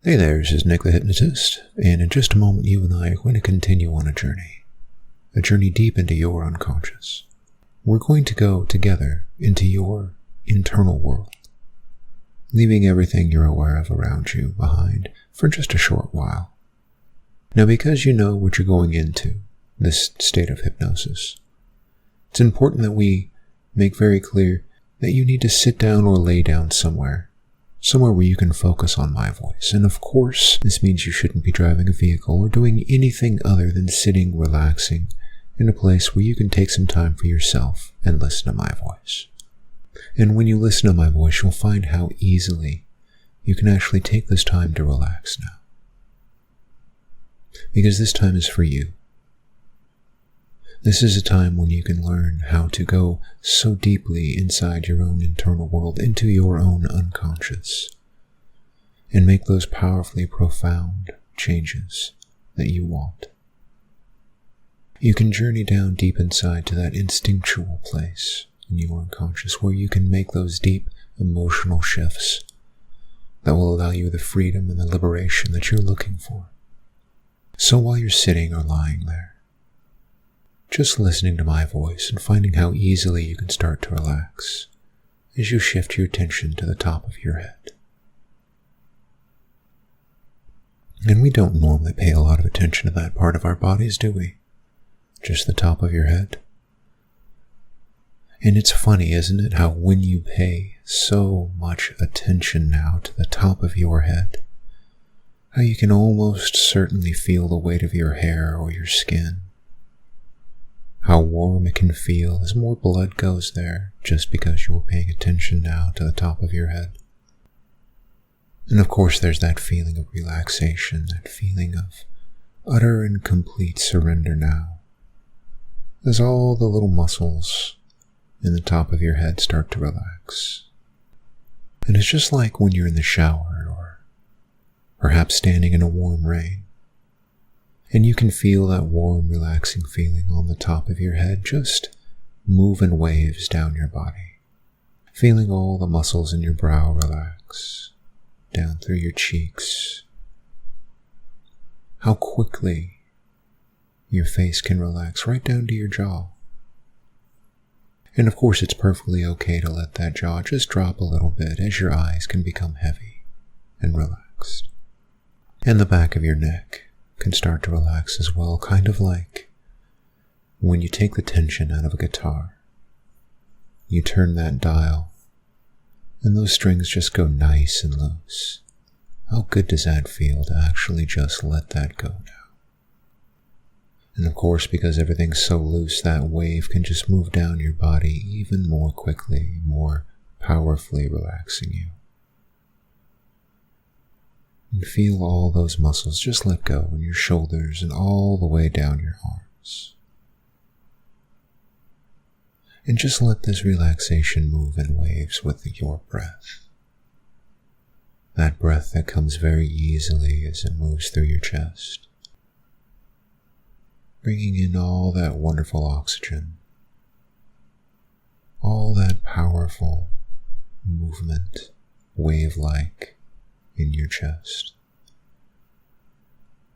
Hey there, this is Nick the Hypnotist, and in just a moment you and I are going to continue on a journey deep into your unconscious. We're going to go together into your internal world, leaving everything you're aware of around you behind for just a short while. Now, because you know what you're going into, this state of hypnosis, it's important that we make very clear that you need to sit down or lay down somewhere where you can focus on my voice. And of course, this means you shouldn't be driving a vehicle or doing anything other than sitting, relaxing in a place where you can take some time for yourself and listen to my voice. And when you listen to my voice, you'll find how easily you can actually take this time to relax now. Because this time is for you. This is a time when you can learn how to go so deeply inside your own internal world, into your own unconscious, and make those powerfully profound changes that you want. You can journey down deep inside to that instinctual place in your unconscious where you can make those deep emotional shifts that will allow you the freedom and the liberation that you're looking for. So while you're sitting or lying there, just listening to my voice and finding how easily you can start to relax as you shift your attention to the top of your head. And we don't normally pay a lot of attention to that part of our bodies, do we? Just the top of your head. And it's funny, isn't it, how when you pay so much attention now to the top of your head, how you can almost certainly feel the weight of your hair or your skin. How warm it can feel as more blood goes there just because you're paying attention now to the top of your head. And of course there's that feeling of relaxation, that feeling of utter and complete surrender now, as all the little muscles in the top of your head start to relax. And it's just like when you're in the shower or perhaps standing in a warm rain. And you can feel that warm, relaxing feeling on the top of your head just move in waves down your body, feeling all the muscles in your brow relax, down through your cheeks. How quickly your face can relax right down to your jaw. And of course, it's perfectly okay to let that jaw just drop a little bit as your eyes can become heavy and relaxed. And the back of your neck can start to relax as well, kind of like when you take the tension out of a guitar. You turn that dial, and those strings just go nice and loose. How good does that feel to actually just let that go now? And of course, because everything's so loose, that wave can just move down your body even more quickly, more powerfully relaxing you. And feel all those muscles just let go in your shoulders and all the way down your arms. And just let this relaxation move in waves with your breath. That breath that comes very easily as it moves through your chest, bringing in all that wonderful oxygen, all that powerful movement, wave-like, in your chest,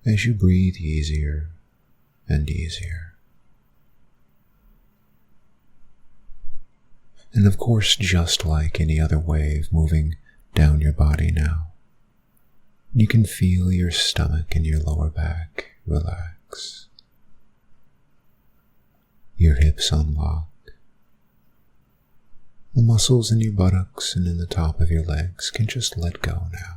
as you breathe easier and easier. And of course, just like any other wave moving down your body now, you can feel your stomach and your lower back relax. Your hips unlock. The muscles in your buttocks and in the top of your legs can just let go now,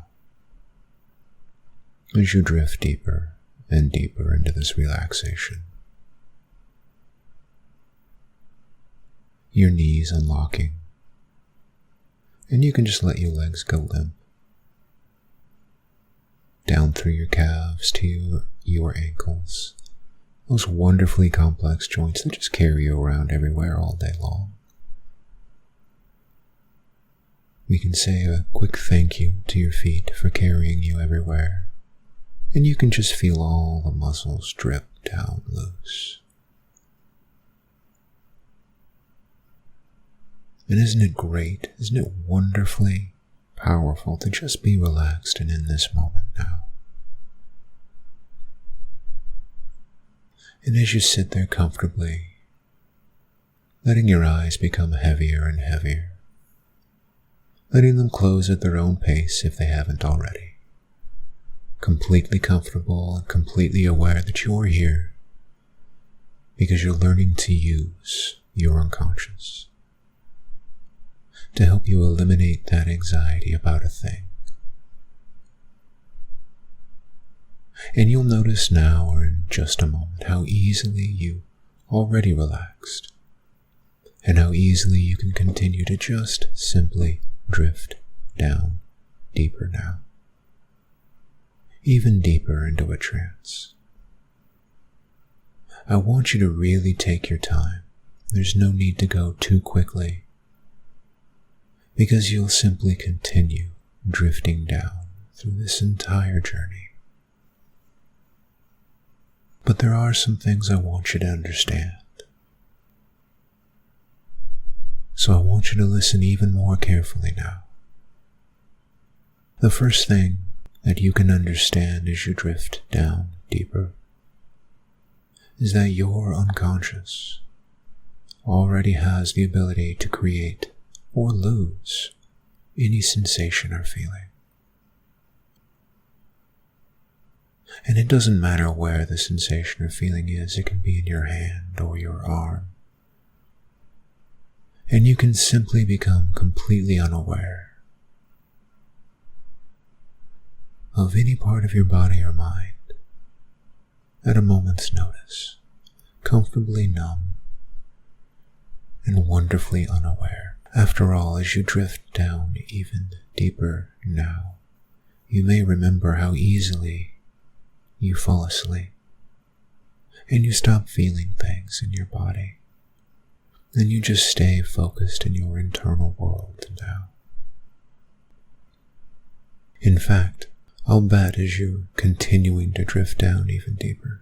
as you drift deeper and deeper into this relaxation. Your knees unlocking, and you can just let your legs go limp, down through your calves to your ankles, those wonderfully complex joints that just carry you around everywhere all day long. We can say a quick thank you to your feet for carrying you everywhere. And you can just feel all the muscles drip down loose. And isn't it great? Isn't it wonderfully powerful to just be relaxed and in this moment now? And as you sit there comfortably, letting your eyes become heavier and heavier, letting them close at their own pace if they haven't already, completely comfortable and completely aware that you're here because you're learning to use your unconscious to help you eliminate that anxiety about a thing. And you'll notice now or in just a moment how easily you already relaxed and how easily you can continue to just simply drift down deeper now, even deeper into a trance. I want you to really take your time. There's no need to go too quickly because you'll simply continue drifting down through this entire journey. But there are some things I want you to understand. So I want you to listen even more carefully now. The first thing that you can understand as you drift down deeper is that your unconscious already has the ability to create or lose any sensation or feeling. And it doesn't matter where the sensation or feeling is. It can be in your hand or your arm. And you can simply become completely unaware of any part of your body or mind at a moment's notice, comfortably numb and wonderfully unaware. After all, as you drift down even deeper now, you may remember how easily you fall asleep and you stop feeling things in your body and you just stay focused in your internal world now. In fact, I'll bet as you're continuing to drift down even deeper,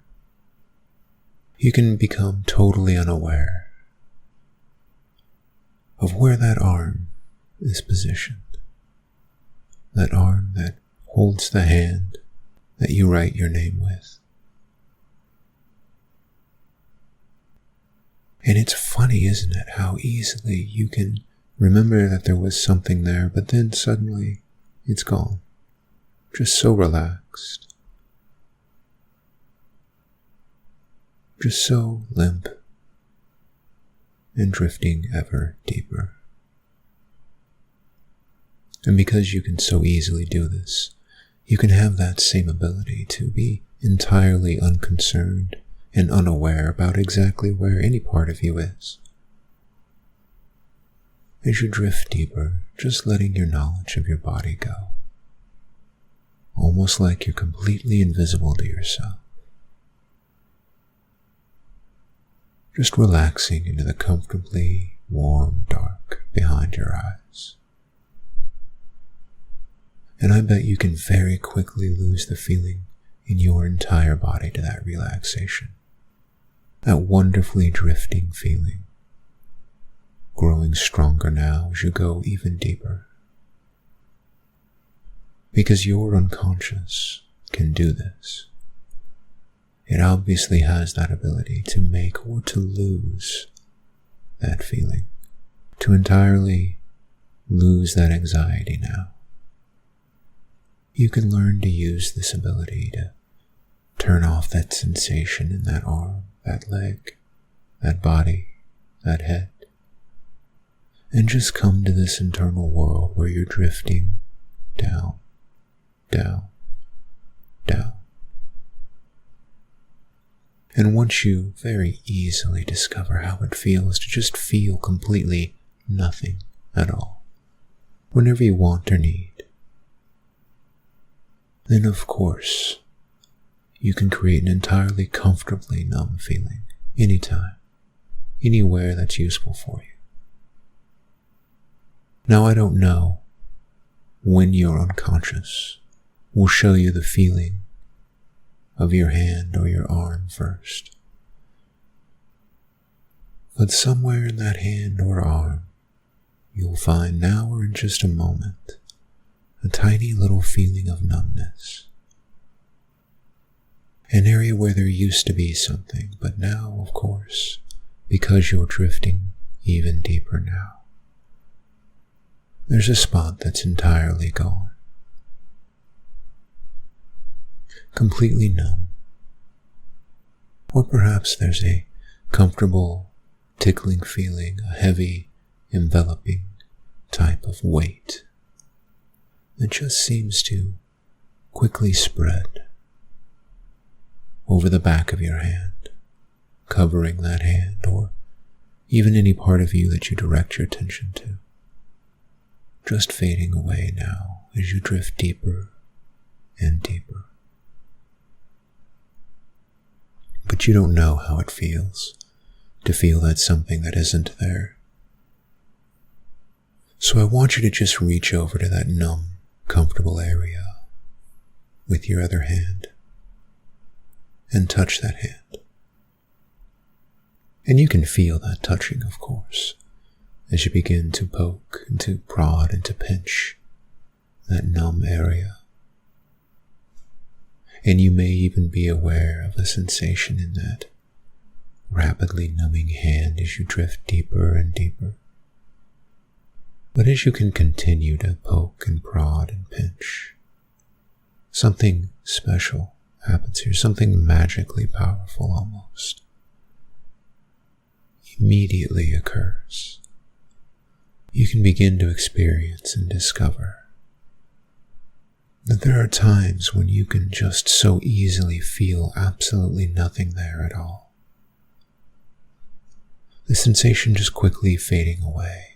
you can become totally unaware of where that arm is positioned, that arm that holds the hand that you write your name with. And it's funny, isn't it, how easily you can remember that there was something there, but then suddenly it's gone. Just so relaxed. Just so limp and drifting ever deeper. And because you can so easily do this, you can have that same ability to be entirely unconcerned and unaware about exactly where any part of you is. As you drift deeper, just letting your knowledge of your body go, almost like you're completely invisible to yourself. Just relaxing into the comfortably warm dark behind your eyes. And I bet you can very quickly lose the feeling in your entire body to that relaxation. That wonderfully drifting feeling, growing stronger now as you go even deeper. Because your unconscious can do this. It obviously has that ability to make or to lose that feeling, to entirely lose that anxiety now. You can learn to use this ability to turn off that sensation in that arm, that leg, that body, that head, and just come to this internal world where you're drifting down, down, down. And once you very easily discover how it feels to just feel completely nothing at all, whenever you want or need, then of course, you can create an entirely comfortably numb feeling anytime, anywhere that's useful for you. Now, I don't know when your unconscious will show you the feeling of your hand or your arm first, but somewhere in that hand or arm, you'll find now or in just a moment a tiny little feeling of numbness. An area where there used to be something, but now, of course, because you're drifting even deeper now, there's a spot that's entirely gone. Completely numb. Or perhaps there's a comfortable, tickling feeling, a heavy, enveloping type of weight that just seems to quickly spread over the back of your hand, covering that hand, or even any part of you that you direct your attention to, just fading away now as you drift deeper and deeper. But you don't know how it feels to feel that something that isn't there. So I want you to just reach over to that numb, comfortable area with your other hand and touch that hand. And you can feel that touching, of course, as you begin to poke and to prod and to pinch that numb area. And you may even be aware of a sensation in that rapidly numbing hand as you drift deeper and deeper. But as you can continue to poke and prod and pinch, something special happens here, something magically powerful almost immediately occurs. You can begin to experience and discover that there are times when you can just so easily feel absolutely nothing there at all. The sensation just quickly fading away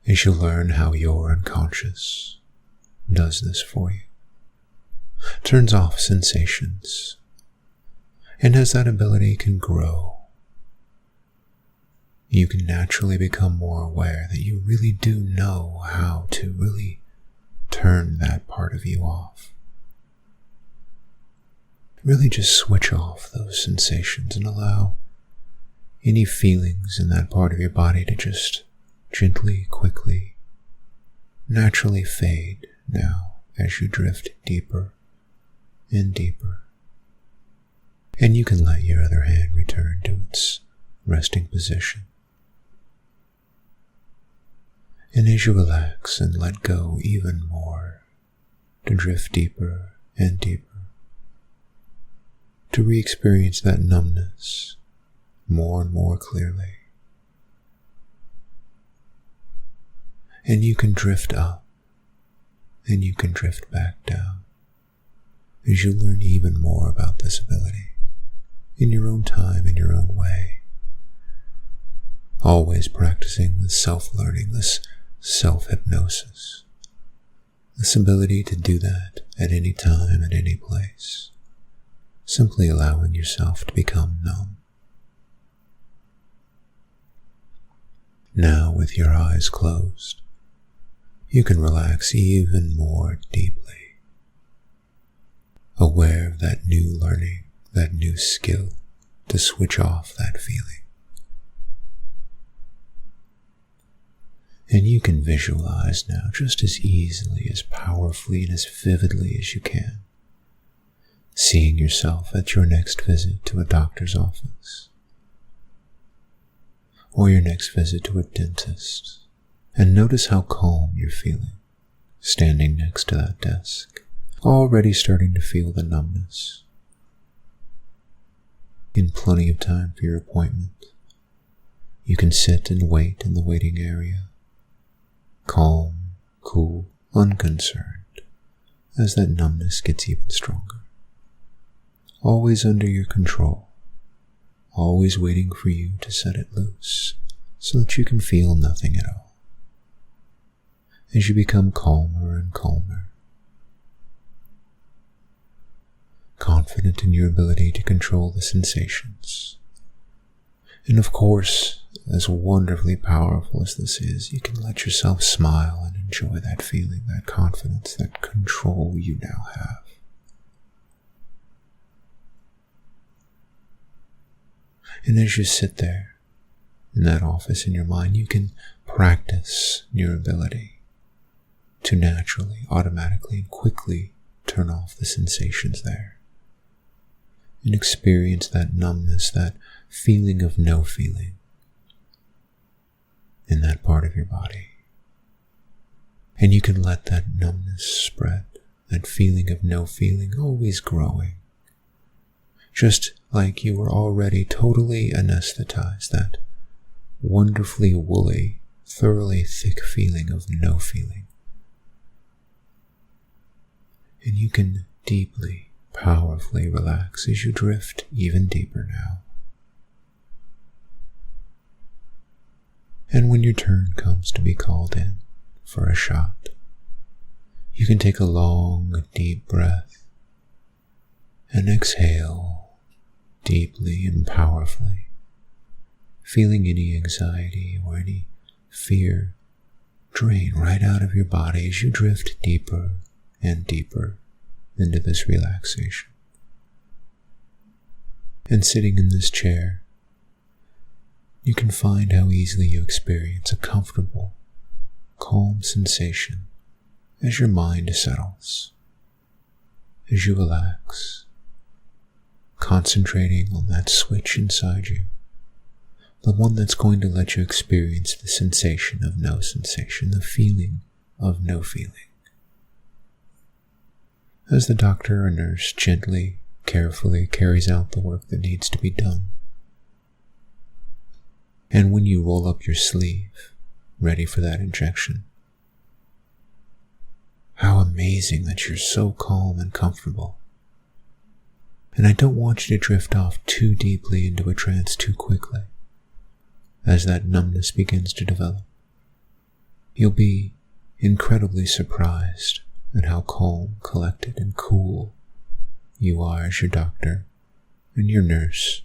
as you learn how your unconscious does this for you. Turns off sensations, and as that ability can grow, you can naturally become more aware that you really do know how to really turn that part of you off. Really just switch off those sensations and allow any feelings in that part of your body to just gently, quickly, naturally fade now as you drift deeper and deeper. And you can let your other hand return to its resting position. And as you relax and let go even more, to drift deeper and deeper, to re-experience that numbness more and more clearly. And you can drift up, and you can drift back down, as you learn even more about this ability, in your own time, in your own way. Always practicing this self-learning, this self-hypnosis, this ability to do that at any time, at any place, simply allowing yourself to become numb. Now, with your eyes closed, you can relax even more deeply, aware of that new learning, that new skill to switch off that feeling. And you can visualize now just as easily, as powerfully, and as vividly as you can, seeing yourself at your next visit to a doctor's office, or your next visit to a dentist, and notice how calm you're feeling, standing next to that desk, already starting to feel the numbness. In plenty of time for your appointment, you can sit and wait in the waiting area, calm, cool, unconcerned, as that numbness gets even stronger. Always under your control, always waiting for you to set it loose, so that you can feel nothing at all. As you become calmer and calmer, confident in your ability to control the sensations. And of course, as wonderfully powerful as this is, you can let yourself smile and enjoy that feeling, that confidence, that control you now have. And as you sit there in that office in your mind, you can practice your ability to naturally, automatically, and quickly turn off the sensations there and experience that numbness, that feeling of no feeling in that part of your body. And you can let that numbness spread, that feeling of no feeling always growing, just like you were already totally anesthetized, that wonderfully woolly, thoroughly thick feeling of no feeling. And you can deeply, powerfully relax as you drift even deeper now. And when your turn comes to be called in for a shot, you can take a long, deep breath and exhale deeply and powerfully, feeling any anxiety or any fear drain right out of your body as you drift deeper and deeper into this relaxation. And sitting in this chair, you can find how easily you experience a comfortable, calm sensation as your mind settles, as you relax, concentrating on that switch inside you, the one that's going to let you experience the sensation of no sensation, the feeling of no feeling. As the doctor or nurse gently, carefully carries out the work that needs to be done. And when you roll up your sleeve, ready for that injection, how amazing that you're so calm and comfortable. And I don't want you to drift off too deeply into a trance too quickly. As that numbness begins to develop, you'll be incredibly surprised at how calm, collected, and cool you are as your doctor and your nurse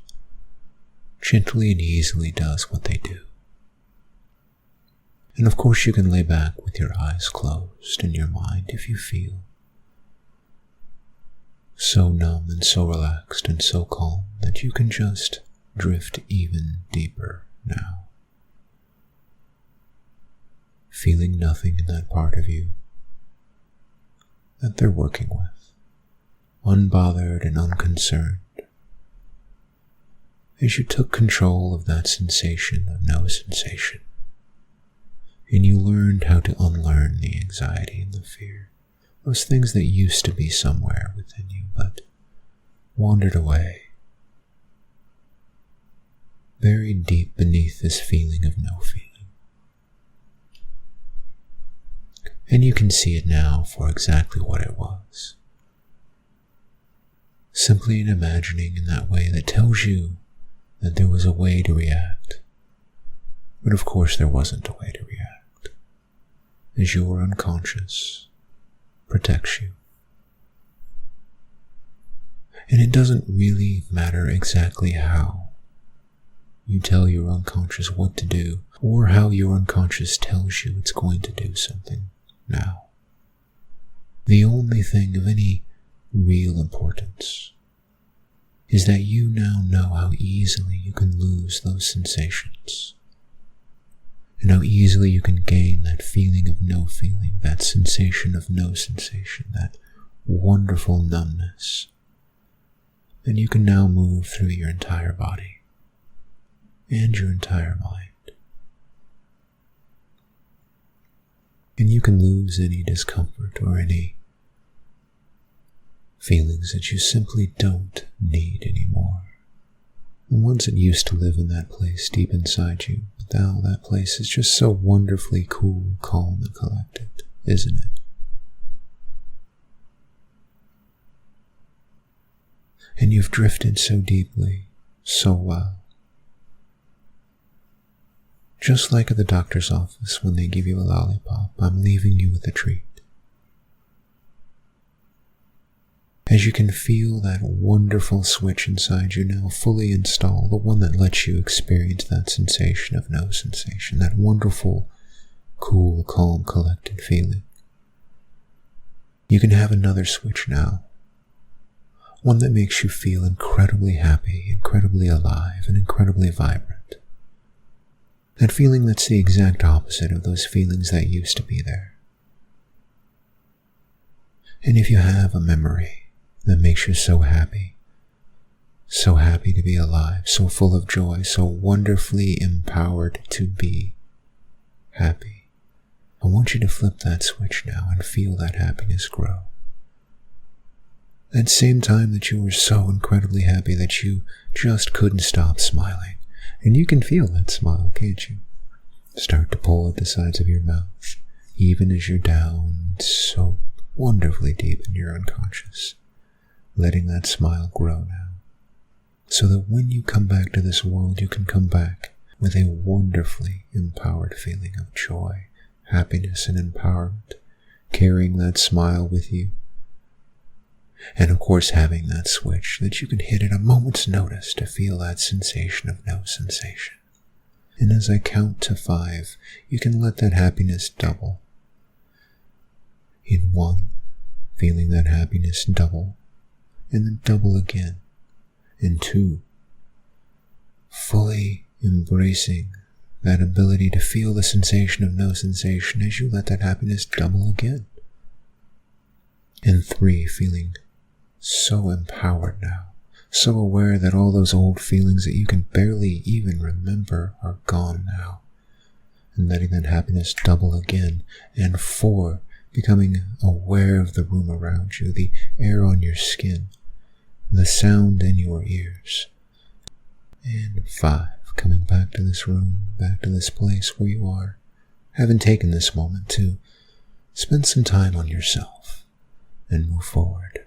gently and easily does what they do. And of course you can lay back with your eyes closed in your mind if you feel so numb and so relaxed and so calm that you can just drift even deeper now, feeling nothing in that part of you that they're working with, unbothered and unconcerned, as you took control of that sensation of no sensation, and you learned how to unlearn the anxiety and the fear, those things that used to be somewhere within you but wandered away, buried deep beneath this feeling of no feeling. And you can see it now for exactly what it was. Simply an imagining in that way that tells you that there was a way to react. But of course there wasn't a way to react, as your unconscious protects you. And it doesn't really matter exactly how you tell your unconscious what to do, or how your unconscious tells you it's going to do something now. The only thing of any real importance is that you now know how easily you can lose those sensations, and how easily you can gain that feeling of no feeling, that sensation of no sensation, that wonderful numbness. And you can now move through your entire body and your entire mind. And you can lose any discomfort or any feelings that you simply don't need anymore. The ones that used to live in that place deep inside you, but now that place is just so wonderfully cool, calm, and collected, isn't it? And you've drifted so deeply, so well. Just like at the doctor's office when they give you a lollipop, I'm leaving you with a treat. As you can feel that wonderful switch inside you now fully installed, the one that lets you experience that sensation of no sensation, that wonderful, cool, calm, collected feeling. You can have another switch now, one that makes you feel incredibly happy, incredibly alive, and incredibly vibrant. That feeling that's the exact opposite of those feelings that used to be there. And if you have a memory that makes you so happy to be alive, so full of joy, so wonderfully empowered to be happy, I want you to flip that switch now and feel that happiness grow. That same time that you were so incredibly happy that you just couldn't stop smiling. And you can feel that smile, can't you? Start to pull at the sides of your mouth, even as you're down so wonderfully deep in your unconscious, letting that smile grow now, so that when you come back to this world, you can come back with a wonderfully empowered feeling of joy, happiness, and empowerment, carrying that smile with you. And of course, having that switch that you can hit at a moment's notice to feel that sensation of no sensation. And as I count to 5, you can let that happiness double. In 1, feeling that happiness double, and then double again. In 2, fully embracing that ability to feel the sensation of no sensation as you let that happiness double again. In 3, feeling so empowered now, so aware that all those old feelings that you can barely even remember are gone now, and letting that happiness double again. And 4, becoming aware of the room around you, the air on your skin, the sound in your ears. And 5, coming back to this room, back to this place where you are, having taken this moment to spend some time on yourself and move forward.